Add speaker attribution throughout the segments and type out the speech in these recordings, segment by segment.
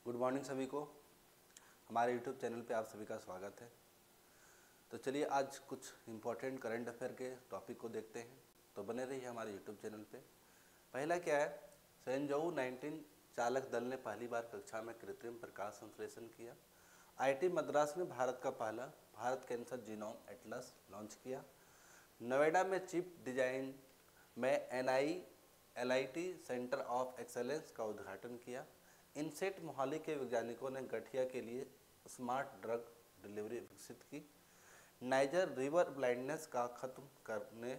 Speaker 1: Good morning सभी को। हमारे यूट्यूब चैनल पे आप सभी का स्वागत है। तो चलिए आज कुछ इम्पोर्टेंट करंट अफेयर के टॉपिक को देखते हैं, तो बने रहिए हमारे यूट्यूब चैनल पे। पहला क्या है, सेंजाऊ 19 चालक दल ने पहली बार कक्षा में कृत्रिम प्रकाश संश्लेषण किया। आईआईटी मद्रास ने भारत का पहला Bharat cancer genome Atlas launch किया। नोएडा में चिप डिजाइन में एनआईटी सेंटर ऑफ एक्सेलेंस का उद्घाटन किया। इनसेट मोहाली के वैज्ञानिकों ने गठिया के लिए स्मार्ट ड्रग डिलीवरी विकसित की। नाइजर रिवर ब्लाइंडनेस का खत्म करने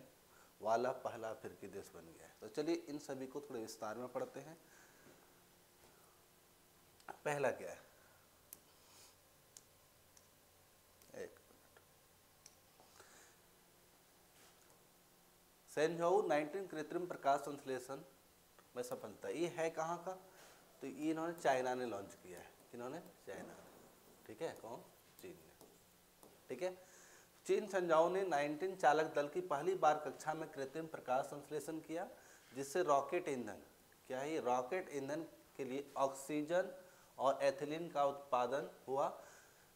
Speaker 1: वाला पहला अफ्रीकी देश बन गया है। तो चलिए इन सभी को थोड़े विस्तार में पढ़ते हैं। पहला क्या है, एक मिनट, सेंजाऊ 19 कृत्रिम प्रकाश संश्लेषण में सफलता। ये है कहाँ का, तो ये इन्होंने चाइना ने लॉन्च किया है। इन्होंने चाइना ने, ठीक है, कौन, चीन ने, ठीक है। चीन सेंजाऊ ने 19 चालक दल की पहली बार कक्षा में कृत्रिम प्रकाश संश्लेषण किया, जिससे रॉकेट ईंधन, क्या है ये, रॉकेट ईंधन के लिए ऑक्सीजन और एथिलीन का उत्पादन हुआ,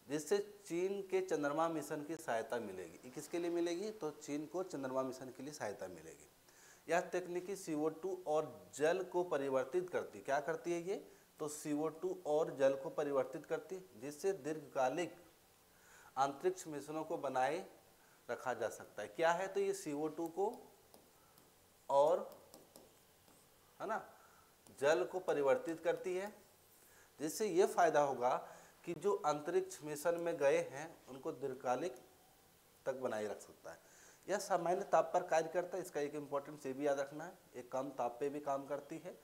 Speaker 1: जिससे चीन के चंद्रमा मिशन की सहायता मिलेगी। ये किसके लिए मिलेगी, तो चीन को चंद्रमा मिशन के लिए सहायता मिलेगी। यह तकनीकी CO2 और जल को परिवर्तित करती, क्या करती है ये, तो CO2 और जल को परिवर्तित करती, जिससे दीर्घकालिक अंतरिक्ष मिशनों को बनाए रखा जा सकता है। क्या है, तो ये CO2 को और, है ना, जल को परिवर्तित करती है, जिससे ये फायदा होगा कि जो अंतरिक्ष मिशन में गए हैं उनको दीर्घकालिक तक बनाए रख सकता है। यह सामान्य ताप पर कार्य करता है, इसका एक इम्पोर्टेंट से भी याद रखना है, एक कम ताप पे भी काम करती है,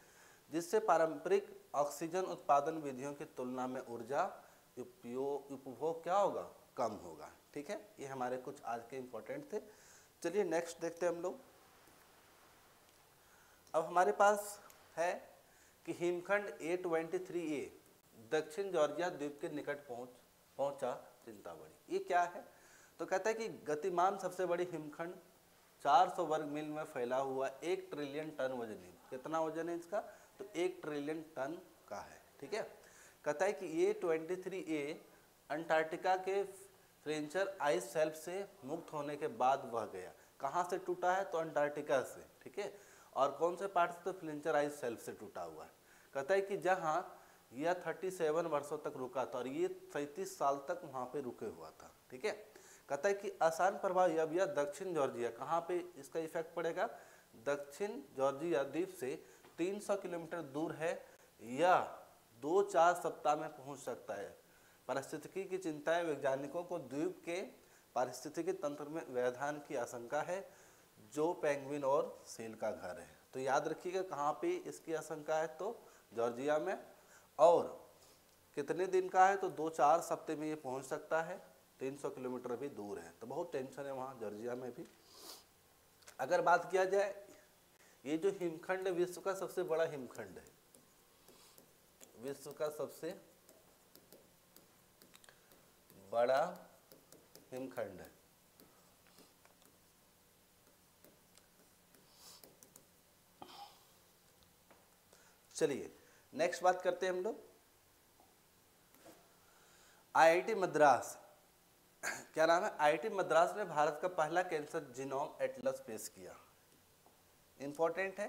Speaker 1: जिससे पारंपरिक ऑक्सीजन उत्पादन विधियों की तुलना में ऊर्जा उपभोग क्या होगा, कम होगा। ठीक है, ये हमारे कुछ आज के इम्पोर्टेंट थे। चलिए नेक्स्ट देखते हैं हम लोग। अब हमारे पास है कि हिमखंड A23A दक्षिण जॉर्जिया द्वीप के निकट पहुंचा, चिंता बढ़ी। ये क्या है, तो कहता है कि गतिमान सबसे बड़ी हिमखंड 400 वर्ग मील में फैला हुआ 1 ट्रिलियन टन वजन है। कितना वजन है इसका, तो 1 ट्रिलियन टन का है। ठीक है, कहता है कि A23A अंटार्कटिका के फ्रेंचर आइस शेल्फ से मुक्त होने के बाद वह गया। कहाँ से टूटा है, तो अंटार्कटिका से। ठीक है, और कौन से पार्ट से, तो फ्रेंचर आइस शेल्फ से टूटा हुआ है। कहता है कि जहाँ यह 37 वर्षों तक रुका था और ये 37 साल तक वहाँ पे रुके हुआ था। ठीक है, कहता है कि आसान प्रभाव अब यह दक्षिण जॉर्जिया, कहाँ पे इसका इफेक्ट पड़ेगा, दक्षिण जॉर्जिया द्वीप से 300 किलोमीटर दूर है, यह 2-4 सप्ताह में पहुंच सकता है। पारिस्थितिकी की चिंता है, वैज्ञानिकों को द्वीप के पारिस्थितिकी तंत्र में व्यवधान की आशंका है, जो पेंगुइन और सील का घर है। तो याद रखिएगा कहाँ पे इसकी आशंका है, तो जॉर्जिया में, और कितने दिन का है, तो 2-4 सप्ताह में ये पहुंच सकता है, 300 किलोमीटर भी दूर है। तो बहुत टेंशन है वहाँ जॉर्जिया में भी। अगर बात किया जाए, ये जो हिमखंड विश्व का सबसे बड़ा हिमखंड है, विश्व का सबसे बड़ा हिमखंड है। चलिए नेक्स्ट बात करते हैं हम लोग। आईआईटी मद्रास, क्या नाम है, आईआईटी मद्रास ने भारत का पहला कैंसर जीनोम एटलस पेश किया। इंपॉर्टेंट है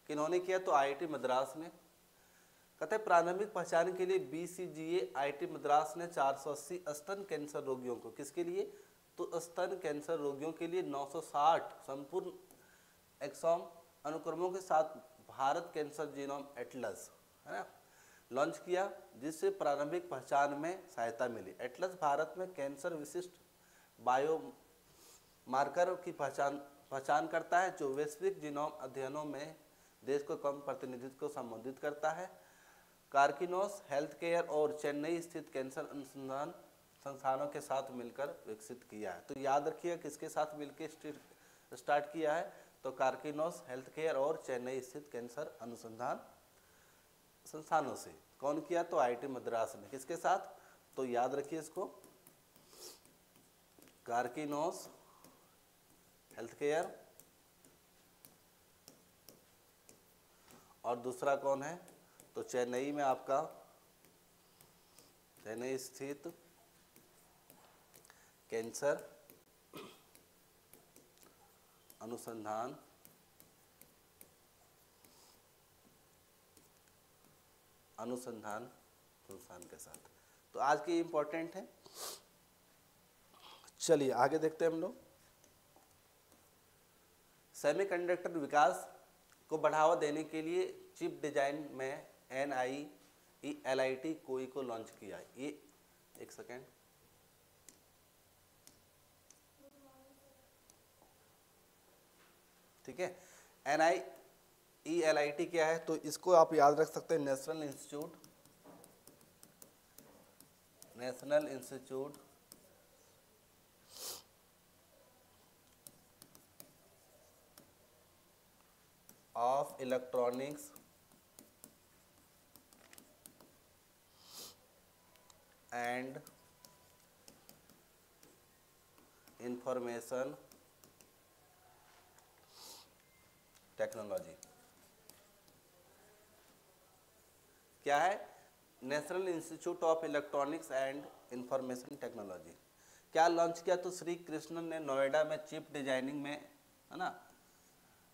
Speaker 1: कि इन्होंने किया, तो आईआईटी मद्रास ने। कहते हैं प्रारंभिक पहचान के लिए BCGA आईआईटी मद्रास ने 480 स्तन कैंसर रोगियों को, किसके लिए, तो स्तन कैंसर रोगियों के लिए 960 संपूर्ण एक्सोम अनुक्रमों के साथ भारत कैंसर जीनोम एटलस, है ना, लॉन्च किया, जिससे प्रारंभिक पहचान में सहायता मिली। एटलस भारत में कैंसर विशिष्ट बायो मार्कर की पहचान करता है, जो वैश्विक जीनोम अध्ययनों में देश को कम प्रतिनिधित्व को संबोधित करता है। कार्किनोस हेल्थ केयर और चेन्नई स्थित कैंसर अनुसंधान संस्थानों के साथ मिलकर विकसित किया है। तो याद रखिए किसके साथ मिलकर स्टार्ट किया है, तो कार्किनोस हेल्थ केयर और चेन्नई स्थित कैंसर अनुसंधान संस्थानों से। कौन किया, तो आईआईटी मद्रास ने। किसके साथ, तो याद रखिए इसको, कार्किनोस हेल्थ केयर और दूसरा कौन है, तो चेन्नई में आपका चेन्नई स्थित कैंसर अनुसंधान संस्थान के साथ। तो आज की इंपॉर्टेंट है। चलिए आगे देखते हैं हम लोग। सेमीकंडक्टर विकास को बढ़ावा देने के लिए चिप डिजाइन में NIELIT कोई को लॉन्च किया। ये एक सेकेंड, ठीक है। NIELIT क्या है, तो इसको आप याद रख सकते हैं, national institute of electronics and information technology. क्या है? National institute of electronics and information technology. क्या लॉन्च किया? तो श्री कृष्णन ने नोएडा में चिप डिजाइनिंग में, है ना,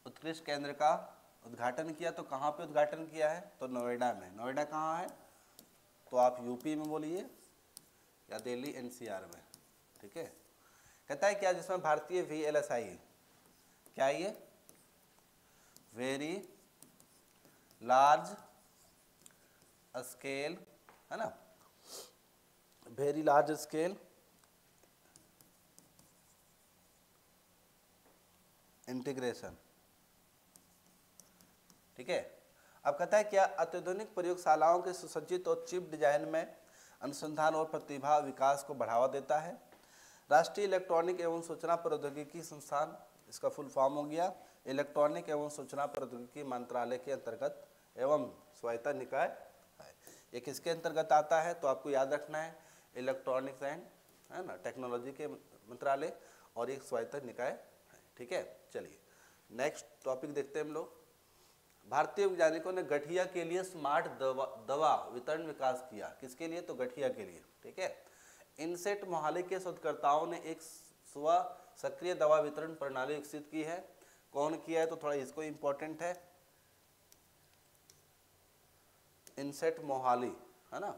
Speaker 1: उत्कृष्ट केंद्र का उद्घाटन किया। तो कहाँ पे उद्घाटन किया है? तो नोएडा में। नोएडा कहाँ है? तो आप यूपी में बोलिए या दिल्ली NCR में, ठीक है। कहता है क्या, जिसमें भारतीय VLSI, क्या ये वेरी लार्ज स्केल, है ना, वेरी लार्ज स्केल इंटीग्रेशन, ठीक है। अब कहता है क्या, अत्याधुनिक प्रयोगशालाओं के सुसज्जित और चिप डिजाइन में अनुसंधान और प्रतिभा विकास को बढ़ावा देता है। राष्ट्रीय इलेक्ट्रॉनिक एवं सूचना प्रौद्योगिकी संस्थान, इसका फुल फॉर्म हो गया इलेक्ट्रॉनिक एवं सूचना प्रौद्योगिकी मंत्रालय के अंतर्गत एवं स्वायत्त निकाय है। ये किसके अंतर्गत आता है? तो आपको याद रखना है, इलेक्ट्रॉनिक्स एंड, है ना, टेक्नोलॉजी के मंत्रालय, और एक स्वायत्त निकाय है, ठीक है। चलिए नेक्स्ट टॉपिक देखते हैं हम लोग। भारतीय वैज्ञानिकों ने गठिया के लिए स्मार्ट दवा वितरण विकास किया। किसके लिए? तो गठिया के लिए, ठीक है। इनसेट मोहाली के शोधकर्ताओं ने एक स्व सक्रिय दवा वितरण प्रणाली विकसित की है। कौन किया है? तो थोड़ा इसको इंपॉर्टेंट है, इनसेट मोहाली, है ना,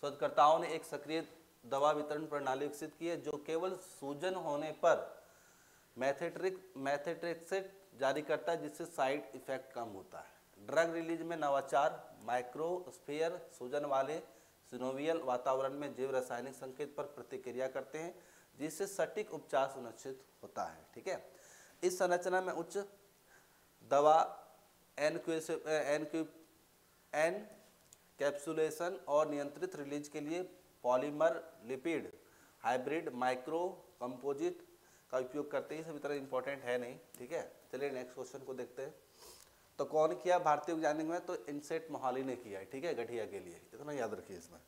Speaker 1: शोधकर्ताओं ने एक सक्रिय दवा वितरण प्रणाली विकसित की है जो केवल सूजन होने पर मैथेट्रिक्सेट जारी करता है, जिससे साइड इफेक्ट कम होता है। ड्रग रिलीज में नवाचार, माइक्रोस्फीयर सूजन वाले सिनोवियल वातावरण में जैव रासायनिक संकेत पर प्रतिक्रिया करते हैं, जिससे सटीक उपचार सुनिश्चित होता है, ठीक है। इस संरचना में उच्च दवा एनकैप्सुलेशन और नियंत्रित रिलीज के लिए polymer lipid hybrid micro composite का उपयोग करते हैं। सभी तरह इंपॉर्टेंट है नहीं, ठीक है। चलिए नेक्स्ट क्वेश्चन को देखते हैं। तो कौन किया भारतीय वैज्ञानिक में? तो इनसेट मोहाली ने किया है, ठीक है, गठिया के लिए, इतना याद रखिए। इसमें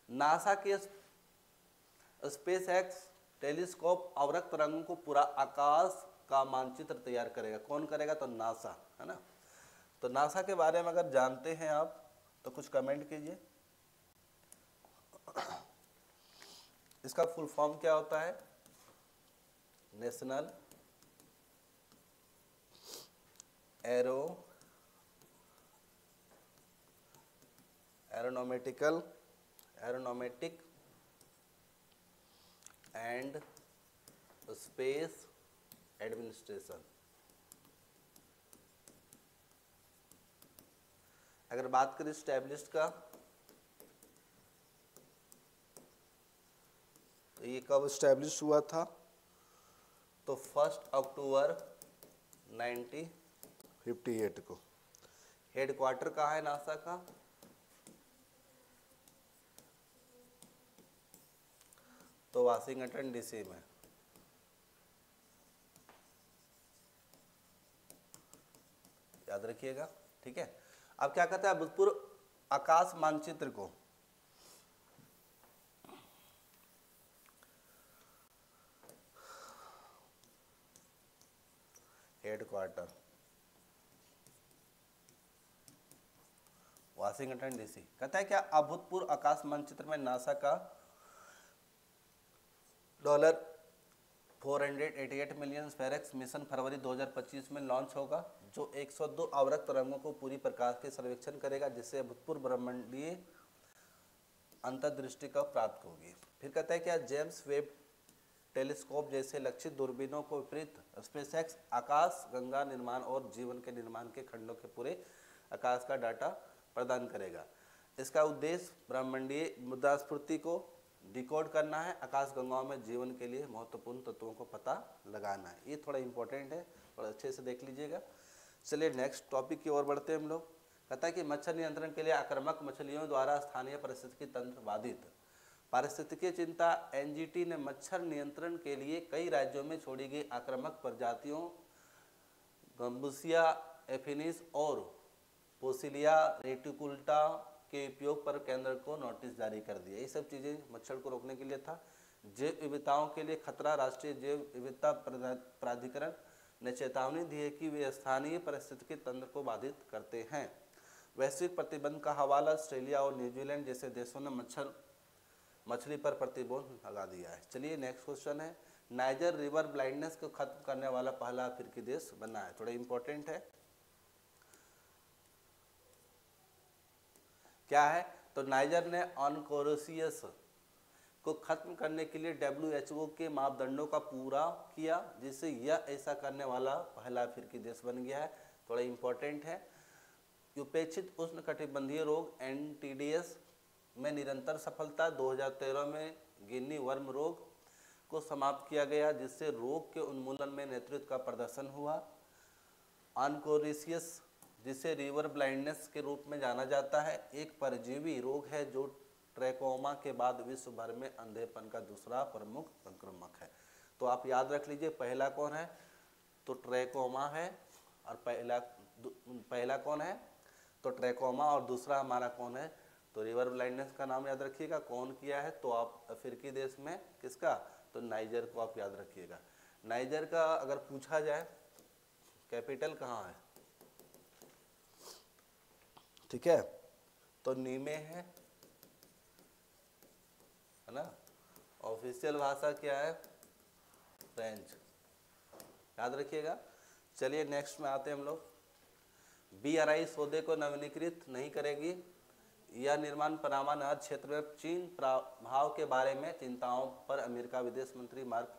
Speaker 1: नासा के स्पेस एक्स टेलीस्कोप अवरक्त तरंगों को पूरा आकाश का मानचित्र तैयार करेगा। कौन करेगा? तो नासा, है ना। तो नासा के बारे में अगर जानते हैं आप तो कुछ कमेंट कीजिए। इसका फुल फॉर्म क्या होता है? National Aeronautic and Space Administration. अगर बात करें स्टैब्लिश्ड का, तो ये कब स्टैब्लिश हुआ था? तो 1 अक्टूबर 1958 को। हेडक्वार्टर कहाँ है नासा का? तो वाशिंगटन DC में। याद रखिएगा, ठीक है। अब क्या कहते हैं भूतपूर्व आकाश मानचित्र को हेडक्वार्टर वाशिंगटन डीसी। कहता है क्या अभूतपूर्व आकाश मानचित्र में नासा का $488 मिलियन स्पेरेक्स मिशन फरवरी 2025 में लॉन्च होगा, जो 102 अवरक्त तरंगों को पूरी प्रकाश के सर्वेक्षण करेगा, जिससे अभूतपूर्व ब्रह्मांडीय अंतर्दृष्टि को प्राप्त होगी। फिर कहता है क्या जेम्स वेब टेलीस्कोप जैसे लक्षित दूरबीनों को विपरीत स्पेसएक्स आकाश गंगा निर्माण और जीवन के निर्माण के खंडों के पूरे आकाश का डाटा प्रदान करेगा। इसका उद्देश्य ब्रह्मांडीय मुद्रास्फूर्ति को डिकोड करना है, आकाश गंगाओं में जीवन के लिए महत्वपूर्ण तत्वों को पता लगाना है। ये थोड़ा इंपॉर्टेंट है, थोड़ा अच्छे से देख लीजिएगा। चलिए नेक्स्ट टॉपिक की ओर बढ़ते हैं हम लोग। कहता है कि मच्छर नियंत्रण के लिए आक्रामक मछलियों द्वारा स्थानीय पारिस्थितिकी तंत्र बाधित। पारिस्थितिकी चिंता एनजीटी ने मच्छर नियंत्रण के लिए कई राज्यों में छोड़ी गई आक्रामक प्रजातियों गम्बुसिया एफिनिस और पोसिलिया रेटिकुल्टा के उपयोग पर केंद्र को नोटिस जारी कर दिया। ये सब चीज़ें मच्छर को रोकने के लिए था। जैव विविधताओं के लिए खतरा राष्ट्रीय जैव विविधता प्राधिकरण ने चेतावनी दी है कि वे स्थानीय पारिस्थितिकी तंत्र को बाधित करते हैं। वैश्विक प्रतिबंध का हवाला ऑस्ट्रेलिया और न्यूजीलैंड जैसे देशों ने मछली पर प्रतिबंध लगा दिया है। चलिए नेक्स्ट क्वेश्चन है, नाइजर रिवर ब्लाइंडनेस को खत्म करने वाला पहला अफ्रीकी देश बना है। थोड़ा इंपॉर्टेंट है, क्या है? तो नाइजर ने ऑनकोरोसियस को खत्म करने के लिए WHO के मापदंडों का पूरा किया, जिससे यह ऐसा करने वाला पहला अफ्रीकी देश बन गया है। थोड़ा इंपॉर्टेंट है। उपेक्षित उष्णकटिबंधीय रोग NTDs में निरंतर सफलता। 2013 में गिनी वर्म रोग को समाप्त किया गया, जिससे रोग के उन्मूलन में नेतृत्व का प्रदर्शन हुआ। ऑनकोरिसियस, जिसे रिवर ब्लाइंडनेस के रूप में जाना जाता है, एक परजीवी रोग है जो ट्रैकोमा के बाद विश्व भर में अंधेपन का दूसरा प्रमुख संक्रमक है। तो आप याद रख लीजिए, पहला कौन है? तो ट्रैकोमा है, और पहला कौन है? तो ट्रैकोमा, और दूसरा हमारा कौन है? तो रिवर ब्लाइंडनेस का नाम याद रखिएगा, कौन किया है? तो आप अफ्रीकी देश में किसका? तो नाइजर को आप याद रखिएगा। नाइजर का अगर पूछा जाए कैपिटल कहाँ है, ठीक है, तो नीमे है ना। ऑफिशियल भाषा क्या है? फ्रेंच, याद रखिएगा। चलिए नेक्स्ट में आते हैं हम लोग। BRI सौदे को नवीनीकृत नहीं करेगी। यह निर्माण पनामा नहर क्षेत्र में चीन प्रभाव के बारे में चिंताओं पर अमेरिका विदेश मंत्री मार्क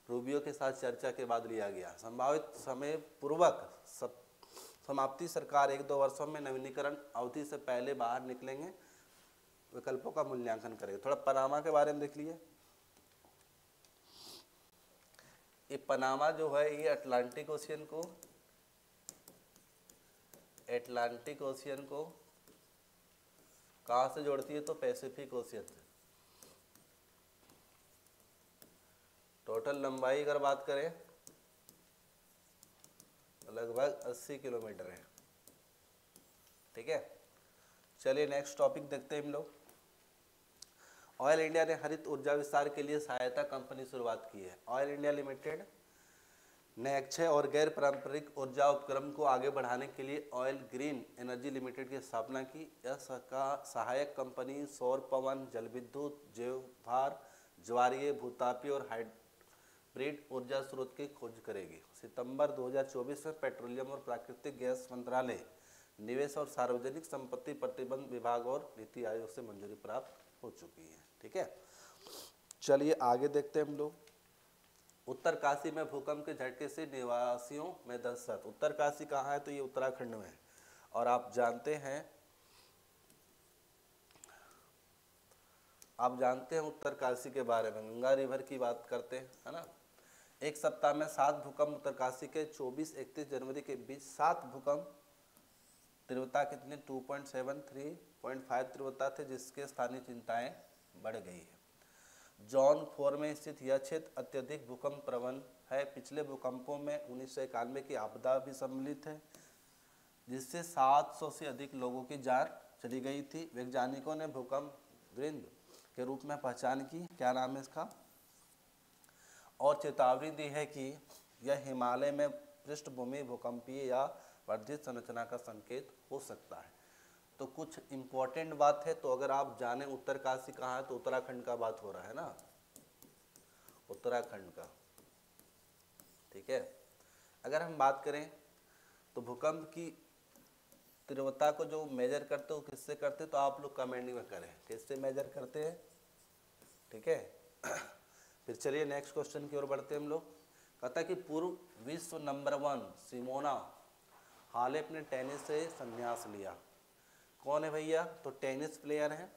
Speaker 1: रूबियो के साथ चर्चा के बाद लिया गया। संभावित समय पूर्वक समाप्ति सरकार 1-2 वर्षों में नवीनीकरण अवधि से पहले बाहर निकलेंगे, विकल्पों का मूल्यांकन करेंगे। थोड़ा पनामा के बारे में देख लिए। ये पनामा जो है, ये अटलांटिक ओशियन को कहाँ से जोड़ती है? तो पैसिफिक ओशियन से। टोटल लंबाई अगर बात करें तो लगभग 80 किलोमीटर है, ठीक है। चलिए नेक्स्ट टॉपिक देखते हैं हम लोग। ऑयल इंडिया ने हरित ऊर्जा विस्तार के लिए सहायता कंपनी शुरुआत की है। ऑयल इंडिया लिमिटेड ने अक्षय और गैर पारंपरिक ऊर्जा उपक्रम को आगे बढ़ाने के लिए ऑयल ग्रीन एनर्जी लिमिटेड की स्थापना की। यह सहायक कंपनी सौर, पवन, जल विद्युत, जैवभार, ज्वारीय, भूतापीय और हाइब्रिड ऊर्जा स्रोत की खोज करेगी। सितंबर 2024 में पेट्रोलियम और प्राकृतिक गैस मंत्रालय, निवेश और सार्वजनिक संपत्ति प्रतिबंध विभाग और नीति आयोग से मंजूरी प्राप्त हो चुकी है, ठीक है। चलिए आगे देखते हैं हम लोग। उत्तर काशी में भूकंप के झटके से निवासियों में दहशत। उत्तर काशी कहाँ है? तो ये उत्तराखंड में है। और आप जानते हैं उत्तर काशी के बारे में, गंगा रिवर की बात करते हैं, है ना। एक सप्ताह में 7 भूकंप उत्तर काशी के 24-31 जनवरी के बीच 7 भूकंप। तीव्रता कितनी? 2.7, 3.5 तीव्रता थे, जिसके स्थानीय चिंताएं बढ़ गई है। जॉन 4 में स्थित यह क्षेत्र अत्यधिक भूकंप प्रवण है। पिछले भूकंपों में 1991 की आपदा भी सम्मिलित है, जिससे 700 से अधिक लोगों की जान चली गई थी। वैज्ञानिकों ने भूकंप वृंद के रूप में पहचान की, क्या नाम है इसका, और चेतावनी दी है कि यह हिमालय में पृष्ठभूमि भूकंपीय या वर्धित संरचना का संकेत हो सकता है। तो कुछ इम्पोर्टेंट बात है। तो अगर आप जाने उत्तरकाशी कहाँ है, तो उत्तराखंड का बात हो रहा है ना, उत्तराखंड का, ठीक है। अगर हम बात करें तो भूकंप की तीव्रता को जो मेजर करते हो किससे करते, तो आप लोग कमेंट में करें किससे मेजर करते हैं, ठीक है। फिर चलिए नेक्स्ट क्वेश्चन की ओर बढ़ते हैं हम लोग। कहता है कि पूर्व विश्व नंबर 1 सिमोना हालेप ने टेनिस से संन्यास लिया। कौन है भैया, तो टेनिस प्लेयर हैं।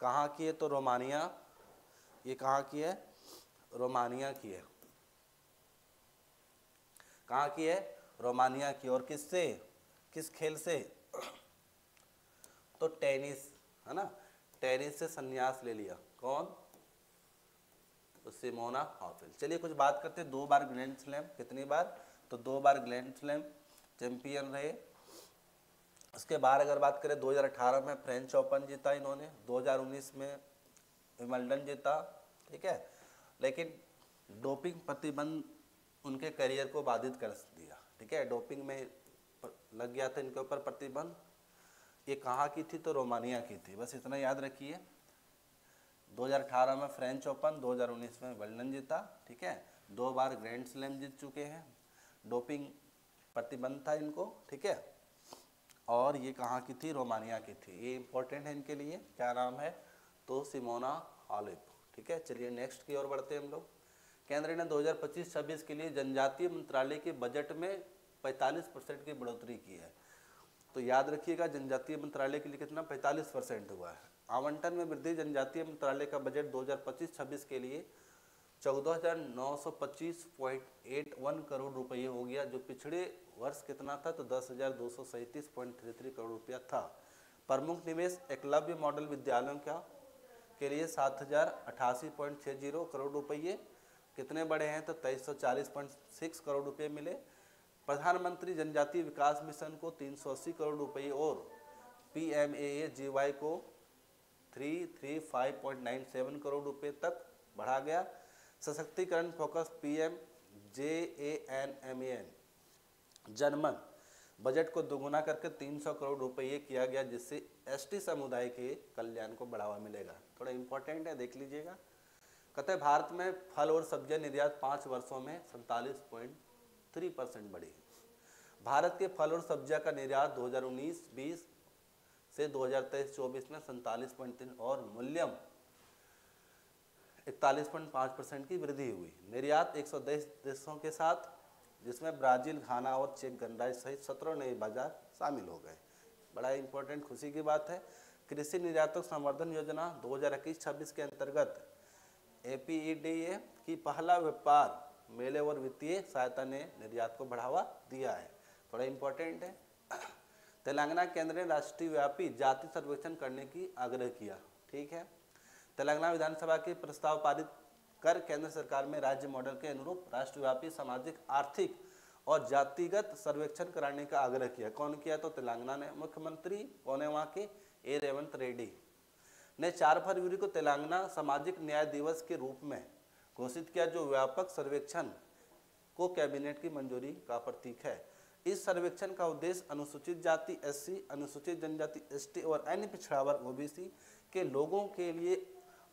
Speaker 1: कहाँ की है, तो रोमानिया। ये कहाँ की है, रोमानिया की है। कहाँ की है, रोमानिया की। और किससे, किस खेल से, तो टेनिस, है ना, टेनिस से संन्यास ले लिया। कौन, तो सिमोना हालेप। चलिए कुछ बात करते हैं। 2 बार ग्रैंड स्लैम, कितनी बार, तो 2 बार ग्रैंड स्लैम चैंपियन रहे। उसके बाद अगर बात करें 2018 में फ्रेंच ओपन जीता इन्होंने, 2019 में विंबलडन जीता, ठीक है। लेकिन डोपिंग प्रतिबंध उनके करियर को बाधित कर दिया, ठीक है। डोपिंग में लग गया था इनके ऊपर प्रतिबंध। ये कहाँ की थी, तो रोमानिया की थी, बस इतना याद रखिए। 2018 में फ्रेंच ओपन, 2019 में विंबलडन जीता, ठीक है। 2 बार ग्रैंड स्लैम जीत चुके हैं। डोपिंग प्रतिबंध था इनको, ठीक है। और ये कहाँ की थी, रोमानिया की थी। ये इंपॉर्टेंट है इनके लिए। क्या नाम है, तो सिमोना हालेप, ठीक है। चलिए नेक्स्ट की ओर बढ़ते हैं हम लोग। केंद्र ने 2025-26 के लिए जनजातीय मंत्रालय के बजट में 45% की बढ़ोतरी की है। तो याद रखिएगा जनजातीय मंत्रालय के लिए कितना, 45% हुआ है। आवंटन में वृद्धि, जनजातीय मंत्रालय का बजट 2025-26 के लिए 14,925.81 करोड़ रुपये हो गया, जो पिछड़े वर्ष कितना था, तो 10,237.33 करोड़ रुपया था। प्रमुख निवेश एकलव्य मॉडल विद्यालयों के लिए 7,088.60 करोड़ रुपये कितने बड़े हैं, तो 2340.6 करोड़ रुपये मिले। प्रधानमंत्री जनजातीय विकास मिशन को 380 करोड़ रुपये और PMAAGY को 335.97 करोड़ रुपये तक बढ़ा गया। सशक्तिकरण फोकस PMJANMAN जनमन बजट को दोगुना करके 300 करोड़ रुपये किया गया, जिससे ST समुदाय के कल्याण को बढ़ावा मिलेगा। थोड़ा इंपॉर्टेंट है, देख लीजिएगा। कहते हैं भारत में फल और सब्जियां निर्यात 5 वर्षों में 47.3% बढ़ी। भारत के फल और सब्जियां का निर्यात 2019-20 से 2023-24 में 47.3 और मूल्यम 41.5% की वृद्धि हुई। निर्यात 110 देशों के साथ, जिसमें ब्राजील, घाना और चेक गणराज्य सहित 17 नए बाजार शामिल हो गए। बड़ा इंपॉर्टेंट खुशी की बात है। कृषि निर्यातक संवर्धन योजना 2021-26 के अंतर्गत APEDA की पहला व्यापार मेले और वित्तीय सहायता ने निर्यात को बढ़ावा दिया है। थोड़ा इंपॉर्टेंट है। तेलंगाना केंद्र ने राष्ट्रीय व्यापी जाति सर्वेक्षण करने की आग्रह किया, ठीक है। तेलंगाना विधानसभा के प्रस्ताव पारित कर केंद्र सरकार में राज्य मॉडल के अनुरूप राष्ट्रव्यापी सामाजिक, आर्थिक और जातिगत सर्वेक्षण कराने का आग्रह किया। कौन किया, तो तेलंगाना ने। मुख्यमंत्री कौन है वहाँ के, ए रेवंत रेड्डी ने 4 फरवरी को तेलंगाना सामाजिक न्याय दिवस के रूप में घोषित किया, जो व्यापक सर्वेक्षण को कैबिनेट की मंजूरी का प्रतीक है। इस सर्वेक्षण का उद्देश्य अनुसूचित जाति SC, अनुसूचित जनजाति ST और अन्य पिछड़ा वर्ग OBC के लोगों के लिए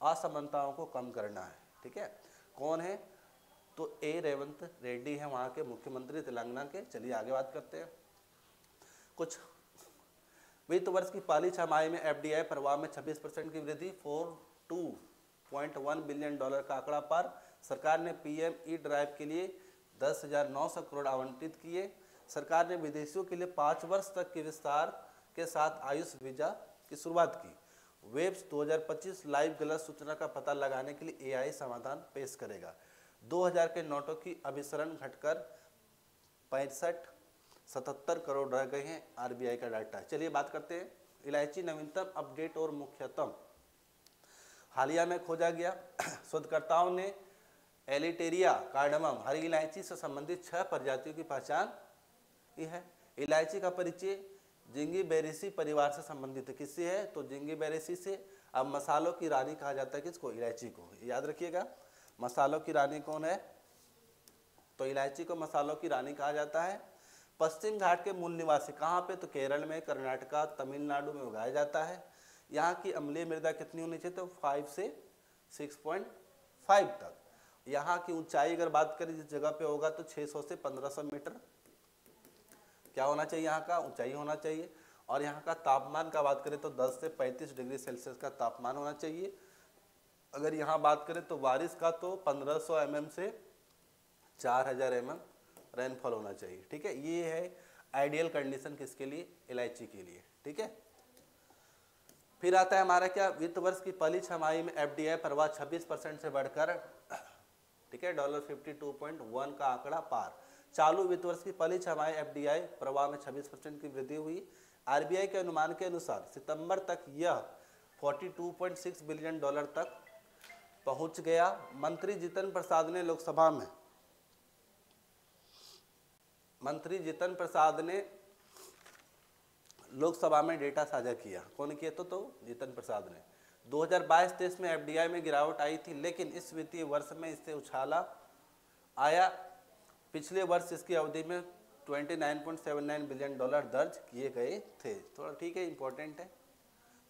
Speaker 1: असमानताओं को कम करना है, ठीक है। कौन है, तो ए रेवंत रेड्डी है वहाँ के मुख्यमंत्री तेलंगाना के। चलिए आगे बात करते हैं। कुछ वित्त वर्ष की पहली छमाही में FDI प्रवाह में 26% की वृद्धि, $42.1 बिलियन का आंकड़ा पार। सरकार ने PME ड्राइव के लिए 10,900 करोड़ आवंटित किए। सरकार ने विदेशियों के लिए 5 वर्ष तक के विस्तार के साथ आयुष वीजा की शुरुआत की। वेब्स 2025 लाइव गलत सूचना का पता लगाने के लिए AI समाधान पेश करेगा। 2000 के नोटों की अभिसरण घटकर 77 करोड़ रह गए हैं, RBI का डाटा। चलिए बात करते हैं इलायची नवीनतम अपडेट और मुख्यतम हालिया में खोजा गया। शोधकर्ताओं ने एलिटेरिया कार्डामम हरी इलायची से संबंधित 6 प्रजातियों की पहचान की है। इलायची का परिचय जिंगीबेरेसी परिवार से संबंधित है। किससे है, तो जिंगीबेरेसी से। अब मसालों की रानी कहा जाता है किसको, इलायची को। याद रखिएगा, मसालों की रानी कौन है, तो इलायची को मसालों की रानी कहा जाता है। पश्चिम घाट के मूल निवासी कहाँ पे, तो केरल में, कर्नाटका, तमिलनाडु में उगाया जाता है। यहाँ की अम्लीय मृदा कितनी होनी चाहिए, तो 5 से 6.5 तक। यहाँ की ऊंचाई अगर बात करें जिस जगह पे होगा तो 600 से 1500 मीटर क्या होना चाहिए, यहाँ का ऊंचाई होना चाहिए। और यहाँ का तापमान का बात करें तो 10 से 35 डिग्री सेल्सियस का तापमान होना चाहिए। अगर यहाँ बात करें तो बारिश का तो 1500 mm से 4000 mm रेनफॉल होना चाहिए। ठीक है, ये है आइडियल कंडीशन किसके लिए, इलायची के लिए। ठीक है, फिर आता है हमारा क्या, वित्त वर्ष की पहली छमाही में एफडीआई प्रवाह 26% से बढ़कर, ठीक है, $52.1 का आंकड़ा पार। चालू वित्त वर्ष की पहली छमाही एफडीआई प्रवाह में 26% की वृद्धि हुई। आरबीआई के अनुमान के अनुसार सितंबर तक यह $42.6 बिलियन तक पहुंच गया। मंत्री जितिन प्रसाद ने लोकसभा में डेटा साझा किया। कौन किया, तो जितिन प्रसाद ने। 2022-23 में एफडीआई में गिरावट आई थी, लेकिन इस वित्तीय वर्ष में इससे उछाला आया। पिछले वर्ष इसकी अवधि में $29.79 बिलियन दर्ज किए गए थे। थोड़ा ठीक है, इंपॉर्टेंट है।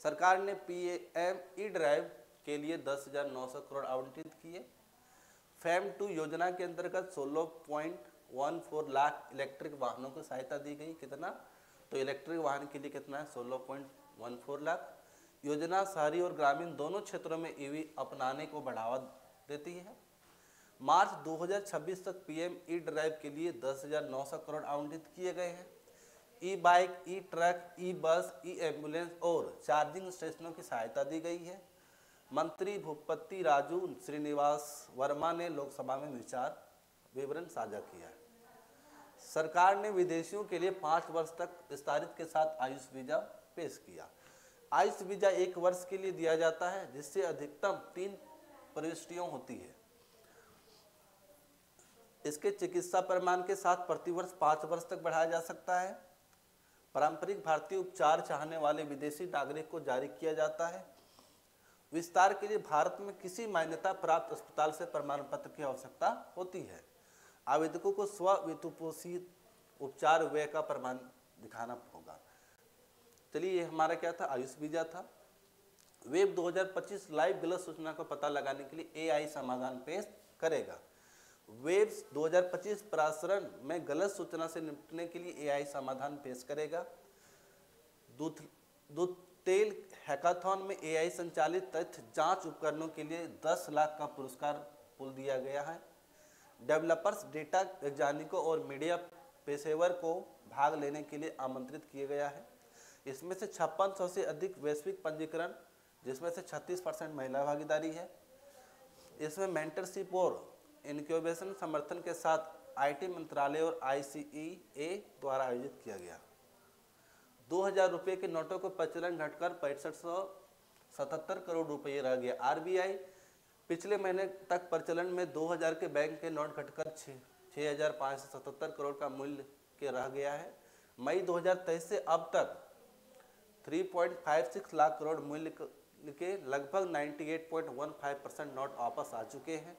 Speaker 1: सरकार ने पीएम ई ड्राइव के लिए 10,900 करोड़ आवंटित किए। फैम 2 योजना के अंतर्गत 16.14 लाख इलेक्ट्रिक वाहनों को सहायता दी गई। कितना, तो इलेक्ट्रिक वाहन के लिए कितना है, 16.14 लाख। योजना शहरी और ग्रामीण दोनों क्षेत्रों में ईवी अपनाने को बढ़ावा देती है। मार्च 2026 तक पीएम ई ड्राइव के लिए 10,900 करोड़ आवंटित किए गए हैं। ई बाइक, ई ट्रक, ई बस, ई एम्बुलेंस और चार्जिंग स्टेशनों की सहायता दी गई है। मंत्री भूपति राजू श्रीनिवास वर्मा ने लोकसभा में विचार विवरण साझा किया। सरकार ने विदेशियों के लिए 5 वर्ष तक विस्तारित के साथ आयुष वीजा पेश किया। आयुष वीजा 1 वर्ष के लिए दिया जाता है, जिससे अधिकतम 3 प्रविष्टियां होती है। इसके चिकित्सा प्रमाण के साथ प्रतिवर्ष 5 वर्ष तक बढ़ाया जा सकता है। पारंपरिक भारतीय उपचार चाहने वाले विदेशी नागरिक को जारी किया जाता है। विस्तार के लिए भारत में किसी मान्यता प्राप्त अस्पताल से प्रमाण पत्र की आवश्यकता होती है। आवेदकों को स्व वित्तपोषित उपचार व्यय का प्रमाण दिखाना होगा। चलिए, ये हमारा क्या था, आयुष वीजा था। वेब 2025 लाइव गलत सूचना को पता लगाने के लिए एआई समाधान पेश करेगा। वेब 2025 प्रसारण में गलत सूचना से निपटने के लिए एआई समाधान पेश करेगा। दूध तेल हैकाथॉन में एआई संचालित तथ्य जांच उपकरणों के लिए 10 लाख का पुरस्कार पुल दिया गया है। डेवलपर्स, डेटा वैज्ञानिकों और मीडिया पेशेवर को भाग लेने के लिए आमंत्रित किया गया है। इसमें से 5600 से अधिक वैश्विक पंजीकरण, जिसमें से 36% महिला भागीदारी है। इसमें मेंटरशिप और इनक्यूबेशन समर्थन के साथ आईटी मंत्रालय और आईसीईए द्वारा आयोजित किया गया। 2000 रुपये के नोटों का प्रचलन घटकर 6577 करोड़ रुपये रह गया। आरबीआई पिछले महीने तक प्रचलन में 2000 के बैंक के नोट घटकर 6577 करोड़ का मूल्य के रह गया है। मई 2023 से अब तक 3.56 लाख करोड़ मूल्य के लगभग 98.15% नोट वापस आ चुके हैं।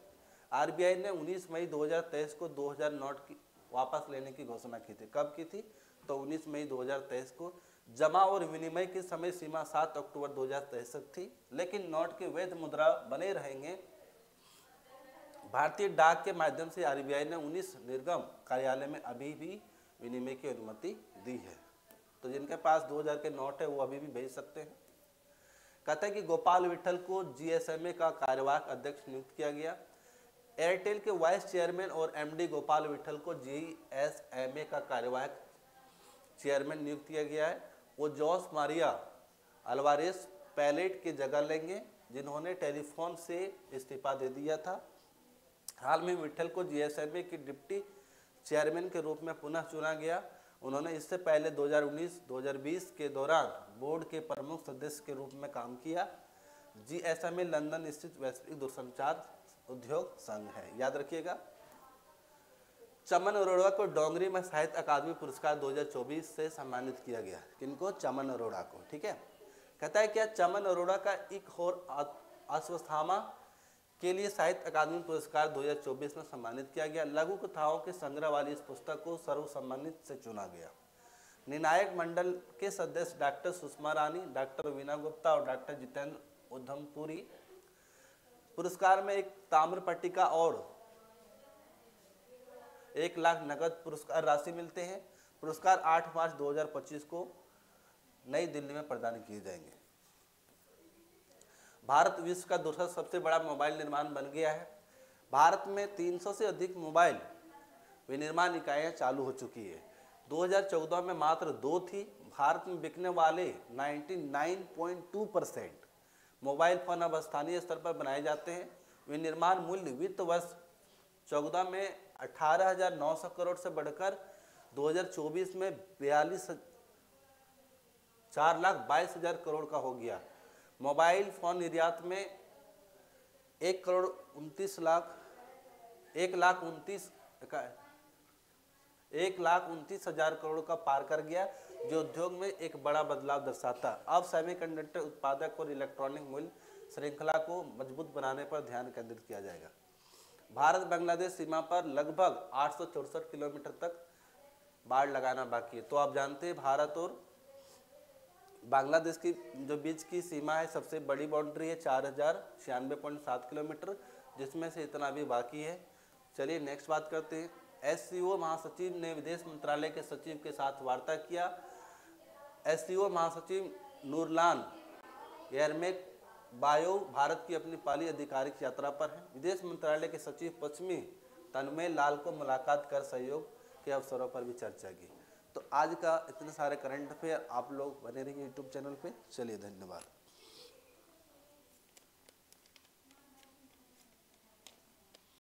Speaker 1: आरबीआई ने 19 मई 2023 को 2000 नोट की वापस लेने की घोषणा की थी। कब की थी, तो 19 मई 2023 को। जमा और विनिमय की समय सीमा 7 अक्टूबर 2023 तक थी, लेकिन नोट के वैध मुद्रा बने रहेंगे। भारतीय डाक के माध्यम से आरबीआई ने 19 निर्गम कार्यालय में अभी भी विनिमय की अनुमति दी है, तो जिनके पास 2000 के नोट है वो अभी भी भेज सकते हैं। कहते हैं कि गोपाल विठल को जीएसएमए का कार्यवाहक अध्यक्ष नियुक्त किया गया। एयरटेल के वाइस चेयरमैन और एमडी गोपाल विठल को जीएसएमए का कार्यवाहक चेयरमैन नियुक्त किया गया है। वो जॉस मारिया अल्वारेस पैलेट की जगह लेंगे, जिन्होंने टेलीफोन से इस्तीफा दे दिया था। हाल में विठल को जीएसएमए की डिप्टी चेयरमैन के रूप में पुनः चुना गया। उन्होंने इससे पहले 2019-2020 के दौरान बोर्ड के प्रमुख सदस्य के रूप में काम किया। जीएसएमए लंदन स्थित वैश्विक दूरसंचार उद्योग संघ है, याद रखिएगा। चमन अरोड़ा को डोंगरी में साहित्य अकादमी पुरस्कार 2024 से सम्मानित किया गया। किनको? चमन अरोड़ा को। ठीक है, कहता है क्या चमन अरोड़ा का एक और अश्वत्थामा के लिए साहित्य अकादमी पुरस्कार 2024 में सम्मानित किया गया। लघु कथाओं के संग्रह वाली इस पुस्तक को सर्वसम्मानित से चुना गया। निर्णायक मंडल के सदस्य डॉक्टर सुषमा रानी, डॉक्टर वीना गुप्ता और डॉक्टर जितेंद्र उधमपुरी। पुरस्कार में एक ताम्र पट्टिका और 1 लाख नगद पुरस्कार राशि मिलते हैं। पुरस्कार 8 मार्च 2025 को नई दिल्ली में प्रदान किए जाएंगे। भारत विश्व का दूसरा सबसे बड़ा मोबाइल निर्माण बन गया है। भारत में 300 से अधिक मोबाइल विनिर्माण इकाइयाँ चालू हो चुकी है। 2014 में मात्र 2 थी। भारत में बिकने वाले 99.2% मोबाइल फोन अब स्थानीय स्तर पर बनाए जाते हैं। विनिर्माण मूल्य वित्त वर्ष 14 में 18,900 करोड़ से बढ़कर 2024 में 4,22,000 करोड़ का हो गया। मोबाइल फोन निर्यात में 1,29,000 करोड़ का पार कर गया, जो उद्योग में एक बड़ा बदलाव दर्शाता। अब सेमीकंडक्टर उत्पादक और इलेक्ट्रॉनिक मूल्य श्रृंखला को मजबूत बनाने पर ध्यान केंद्रित किया जाएगा। भारत बांग्लादेश सीमा पर लगभग 864 किलोमीटर तक बाड़ लगाना बाकी है। तो आप जानते हैं भारत और बांग्लादेश की जो बीच की सीमा है सबसे बड़ी बाउंड्री है 4096.7 किलोमीटर, जिसमें से इतना भी बाकी है। चलिए नेक्स्ट बात करते हैं। एससीओ महासचिव ने विदेश मंत्रालय के सचिव के साथ वार्ता किया। एससीओ महासचिव नूरलान येरमेक बायो भारत की अपनी पहली आधिकारिक यात्रा पर हैं। विदेश मंत्रालय के सचिव पश्चिमी तन्मय लाल को मुलाकात कर सहयोग के अवसरों पर भी चर्चा की। तो आज का इतने सारे करंट अफेयर आप लोग बने रहिए यूट्यूब चैनल पे। चलिए धन्यवाद।